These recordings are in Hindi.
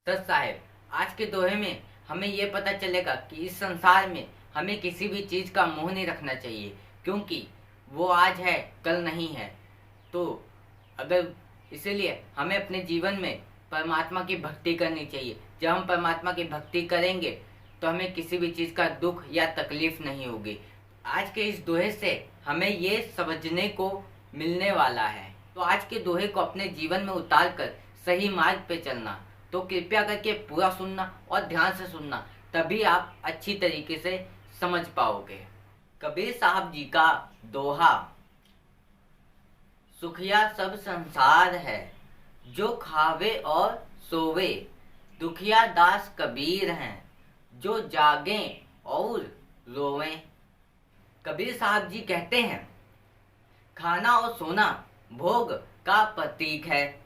तो साहेब, आज के दोहे में हमें ये पता चलेगा कि इस संसार में हमें किसी भी चीज़ का मोह नहीं रखना चाहिए, क्योंकि वो आज है कल नहीं है। तो अगर इसीलिए हमें अपने जीवन में परमात्मा की भक्ति करनी चाहिए। जब हम परमात्मा की भक्ति करेंगे तो हमें किसी भी चीज़ का दुख या तकलीफ नहीं होगी। आज के इस दोहे से हमें ये समझने को मिलने वाला है। तो आज के दोहे को अपने जीवन में उतार कर सही मार्ग पे चलना। तो कृपया करके पूरा सुनना और ध्यान से सुनना, तभी आप अच्छी तरीके से समझ पाओगे। कबीर साहब जी का दोहा। सुखिया सब संसार है, जो खावे और सोवे। दुखिया दास कबीर हैं, जो जागें और रोवें। कबीर साहब जी कहते हैं, खाना और सोना भोग का प्रतीक है,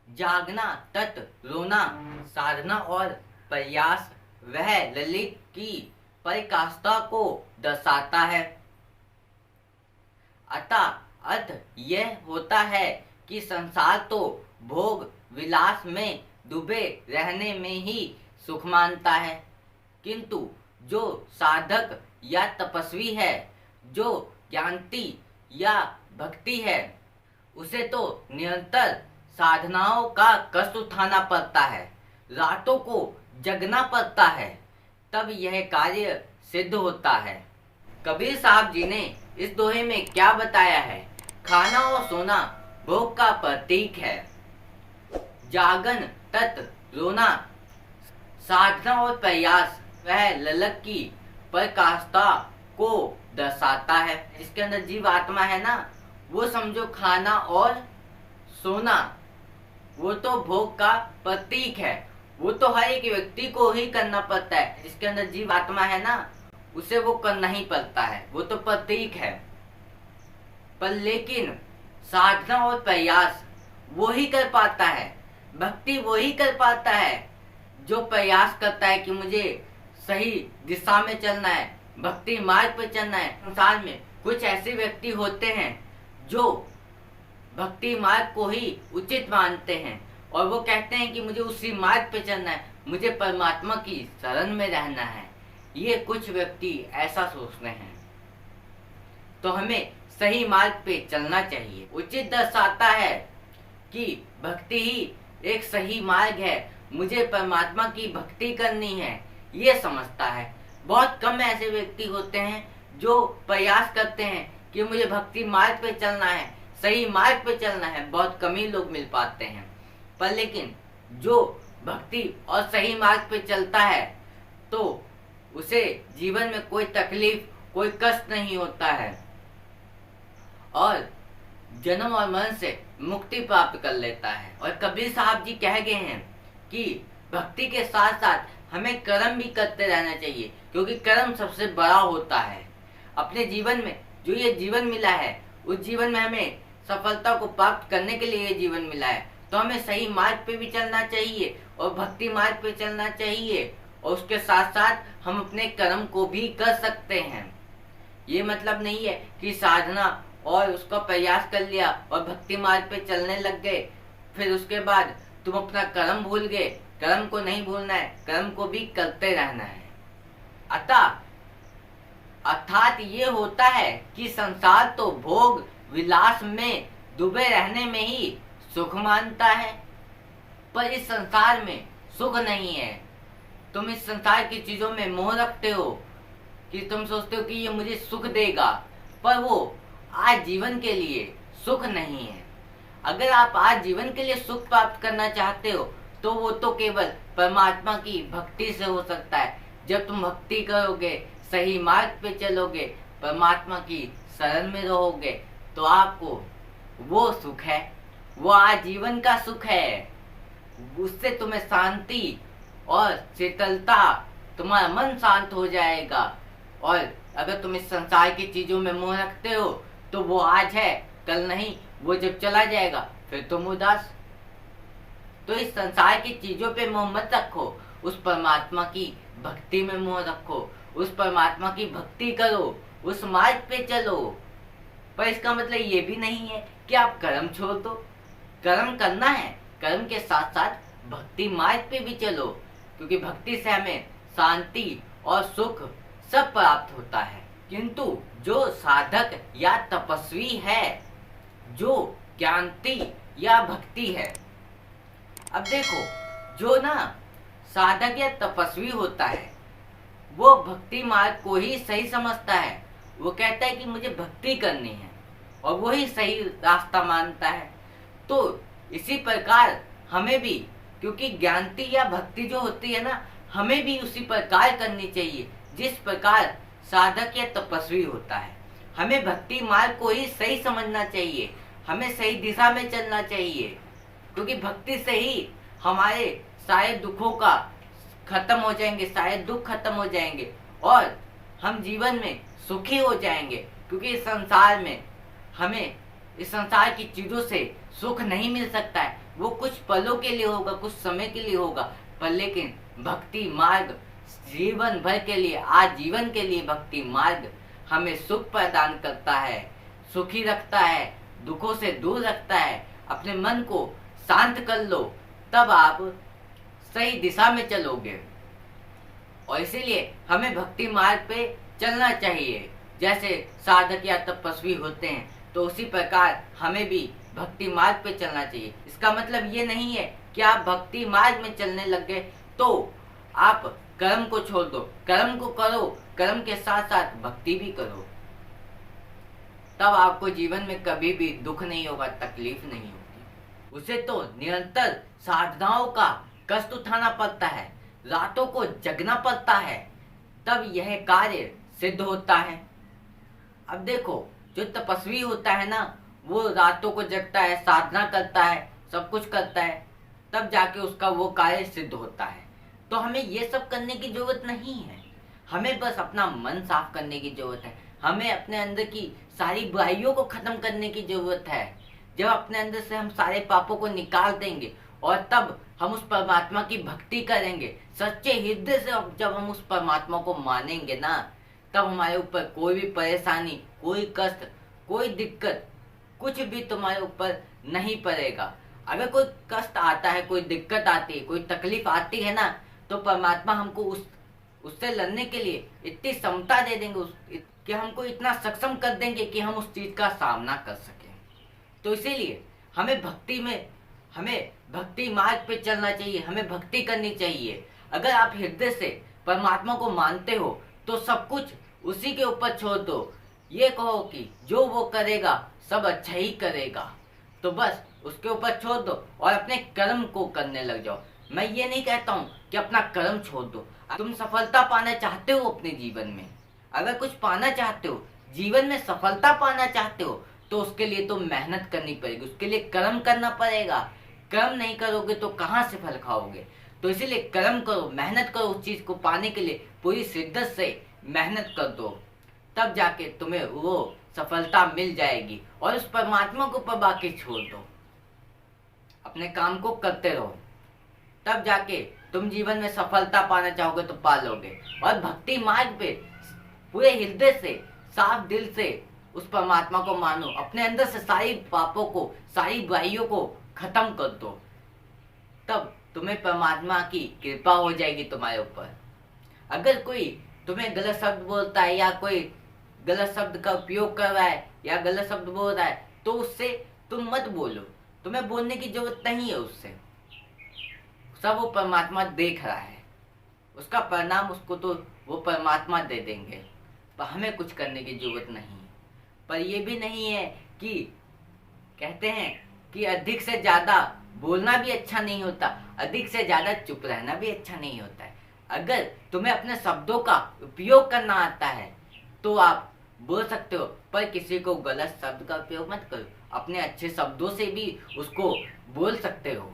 जागना तत् रोना साधना और प्रयास वह ललित की परिकाष्ठा को दर्शाता है। अतः अर्थ यह होता है कि संसार तो भोग विलास में डूबे रहने में ही सुख मानता है, किंतु जो साधक या तपस्वी है, जो ज्ञानती या भक्ति है, उसे तो निरंतर साधनाओं का कष्ट उठाना पड़ता है, रातों को जगना पड़ता है, तब यह कार्य सिद्ध होता है। कबीर साहब जी ने इस दोहे में क्या बताया है? खाना और सोना भोग का प्रतीक है, जागन तत् रोना साधना और प्रयास वह ललक की प्रकाष्ठा को दर्शाता है। इसके अंदर जीव आत्मा है ना, वो समझो खाना और सोना वो तो भोग का प्रतीक है, वो तो हर एक व्यक्ति को ही करना पड़ता है। जिसके अंदर जीव आत्मा है ना, उसे वो करना ही पड़ता है, वो तो प्रतीक है। पर लेकिन साधना और प्रयास वो ही कर पाता है, भक्ति वो ही कर पाता है जो प्रयास करता है कि मुझे सही दिशा में चलना है, भक्ति मार्ग पर चलना है। संसार में कुछ ऐसे व्यक्ति होते हैं जो भक्ति मार्ग को ही उचित मानते हैं और वो कहते हैं कि मुझे उसी मार्ग पे चलना है, मुझे परमात्मा की शरण में रहना है। ये कुछ व्यक्ति ऐसा सोचते हैं, तो हमें सही मार्ग पे चलना चाहिए। उचित दर्शाता है कि भक्ति ही एक सही मार्ग है, मुझे परमात्मा की भक्ति करनी है, ये समझता है। बहुत कम ऐसे व्यक्ति होते हैं जो प्रयास करते हैं कि मुझे भक्ति मार्ग पे चलना है, सही मार्ग पे चलना है। बहुत कम ही लोग मिल पाते हैं। पर लेकिन जो भक्ति और सही मार्ग पे चलता है तो उसे जीवन में कोई तकलीफ, कोई कष्ट नहीं होता है और जन्म और मरण से मुक्ति प्राप्त कर लेता है। और कबीर साहब जी कह गए हैं कि भक्ति के साथ साथ हमें कर्म भी करते रहना चाहिए, क्योंकि कर्म सबसे बड़ा होता है। अपने जीवन में जो ये जीवन मिला है, उस जीवन में हमें सफलता को प्राप्त करने के लिए ये जीवन मिला है, तो हमें सही मार्ग पे भी चलना चाहिए और भक्ति मार्ग पे चलना चाहिए, और उसके साथ साथ हम अपने कर्म को भी कर सकते हैं। ये मतलब नहीं है कि साधना और उसका प्रयास कर लिया और भक्ति मार्ग पे चलने लग गए, फिर उसके बाद तुम अपना कर्म भूल गए। कर्म को नहीं भूलना है, कर्म को भी करते रहना है। अर्थात ये होता है कि संसार तो भोग विलास में डूबे रहने में ही सुख मानता है, पर इस संसार में सुख नहीं है। तुम इस संसार की चीजों में मोह रखते हो कि तुम सोचते हो कि ये मुझे सुख देगा, पर वो आज जीवन के लिए सुख नहीं है। अगर आप आज जीवन के लिए सुख प्राप्त करना चाहते हो तो वो तो केवल परमात्मा की भक्ति से हो सकता है। जब तुम भक्ति करोगे, सही मार्ग पे चलोगे, परमात्मा की शरण में रहोगे, तो आपको वो सुख है, वो आजीवन का सुख है। उससे तुम्हें शांति और शीतलता, तुम्हारा मन शांत हो जाएगा। और अगर तुम इस संसार की चीजों में मोह रखते हो तो वो आज है कल नहीं, वो जब चला जाएगा फिर तुम उदास। तो इस संसार की चीजों पे मोह मत रखो, उस परमात्मा की भक्ति में मोह रखो, उस परमात्मा की भक्ति करो, उस मार्ग पे चलो। पर इसका मतलब ये भी नहीं है कि आप कर्म छोड़ दो। कर्म करना है, कर्म के साथ साथ भक्ति मार्ग पे भी चलो, क्योंकि भक्ति से हमें शांति और सुख सब प्राप्त होता है। किंतु जो साधक या तपस्वी है, जो ज्ञानती या भक्ति है, अब देखो, जो ना साधक या तपस्वी होता है वो भक्ति मार्ग को ही सही समझता है। वो कहता है कि मुझे भक्ति करनी है और वही सही रास्ता मानता है। तो इसी प्रकार हमें भी, क्योंकि ज्ञानती या भक्ति जो होती है ना, हमें भी उसी प्रकार करनी चाहिए जिस प्रकार साधक या तपस्वी होता है। हमें भक्ति मार्ग को ही सही समझना चाहिए, हमें सही दिशा में चलना चाहिए, क्योंकि भक्ति से ही हमारे सारे दुखों का खत्म हो जाएंगे, सारे दुख खत्म हो जाएंगे और हम जीवन में सुखी हो जाएंगे। क्योंकि इस संसार में हमें इस संसार की चीजों से सुख नहीं मिल सकता है। वो कुछ पलों के लिए होगा, कुछ समय के लिए होगा, पर लेकिन भक्ति मार्ग जीवन भर के लिए, आजीवन के लिए भक्ति मार्ग हमें सुख प्रदान करता है, सुखी रखता है, दुखों से दूर रखता है। अपने मन को शांत कर लो, तब आप सही दिशा में चलोगे। और इसीलिए हमें भक्ति मार्ग पे चलना चाहिए। जैसे साधक या तपस्वी होते हैं, तो उसी प्रकार हमें भी भक्ति मार्ग पे चलना चाहिए। इसका मतलब ये नहीं है कि आप भक्ति मार्ग में चलने लग गए तो आप कर्म को छोड़ दो। कर्म को करो, कर्म के साथ साथ भक्ति भी करो, तब आपको जीवन में कभी भी दुख नहीं होगा, तकलीफ नहीं होगी। उसे तो निरंतर साधनाओं का कष्ट उठाना पड़ता है, रातों को जगना पड़ता है, तब यह कार्य सिद्ध होता है। अब देखो, जो तपस्वी होता है ना, वो रातों को जगता है, साधना करता है, सब कुछ करता है, तब जाके उसका वो कार्य सिद्ध होता है। तो हमें ये सब करने की जरूरत नहीं है, हमें बस अपना मन साफ करने की जरूरत है। हमें अपने अंदर की सारी बुराइयों को खत्म करने की जरूरत है। जब अपने अंदर से हम सारे पापों को निकाल देंगे और तब हम उस परमात्मा की भक्ति करेंगे, सच्चे हृदय से जब हम उस परमात्मा को मानेंगे ना, तब हमारे ऊपर कोई भी परेशानी, कोई कष्ट, कोई दिक्कत, कुछ भी तुम्हारे ऊपर नहीं पड़ेगा। अगर कोई कष्ट आता है, कोई दिक्कत आती है, कोई तकलीफ आती है ना, तो परमात्मा हमको उससे लड़ने के लिए इतनी क्षमता दे देंगे कि हमको इतना सक्षम कर देंगे कि हम उस चीज का सामना कर सकें। तो इसीलिए हमें भक्ति मार्ग पे चलना चाहिए, हमें भक्ति करनी चाहिए। अगर आप हृदय से परमात्मा को मानते हो तो सब कुछ उसी के ऊपर छोड़ दो। ये कहो कि जो वो करेगा सब अच्छा ही करेगा, तो बस उसके ऊपर छोड़ दो और अपने कर्म को करने लग जाओ। मैं ये नहीं कहता हूँ कि अपना कर्म छोड़ दो। तुम सफलता पाना चाहते हो अपने जीवन में, अगर कुछ पाना चाहते हो, जीवन में सफलता पाना चाहते हो, तो उसके लिए तो मेहनत करनी पड़ेगी, उसके लिए कर्म करना पड़ेगा। कर्म नहीं करोगे तो कहाँ से फल खाओगे? तो इसीलिए कर्म करो, मेहनत करो, उस चीज को पाने के लिए पूरी शिद्दत से मेहनत कर दो, तब जाके तुम्हें वो सफलता मिल जाएगी। और उस परमात्मा को ऊपर बाकी छोड़ दो, अपने काम को करते रहो, तब जाके तुम जीवन में सफलता पाना चाहोगे तो पा लोगे। और भक्ति मार्ग पे पूरे हृदय से, साफ दिल से उस परमात्मा को मानो, अपने अंदर से सारी पापों को, सारी बुराइयों को खत्म कर दो, तब तुम्हें परमात्मा की कृपा हो जाएगी तुम्हारे ऊपर। अगर कोई तुम्हें गलत शब्द बोलता है या कोई गलत शब्द का उपयोग कर रहा है या गलत शब्द बोल रहा है, तो उससे तुम मत बोलो, तुम्हें बोलने की जरूरत नहीं है उससे। सब वो परमात्मा देख रहा है, उसका परिणाम उसको तो वो परमात्मा दे देंगे, पर हमें कुछ करने की जरूरत नहीं है। पर ये भी नहीं है कि कहते हैं कि अधिक से ज्यादा बोलना भी अच्छा नहीं होता, अधिक से ज्यादा चुप रहना भी अच्छा नहीं होता है। अगर तुम्हें अपने शब्दों का उपयोग करना आता है तो आप बोल सकते हो, पर किसी को गलत शब्द का उपयोग मत करो, अपने अच्छे शब्दों से भी उसको बोल सकते हो।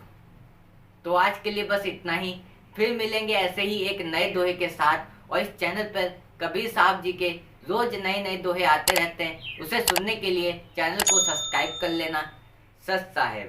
तो आज के लिए बस इतना ही, फिर मिलेंगे ऐसे ही एक नए दोहे के साथ। और इस चैनल पर कबीर साहब जी के रोज नए नए दोहे आते रहते हैं, उसे सुनने के लिए चैनल को सब्सक्राइब कर लेना। सच साहेब।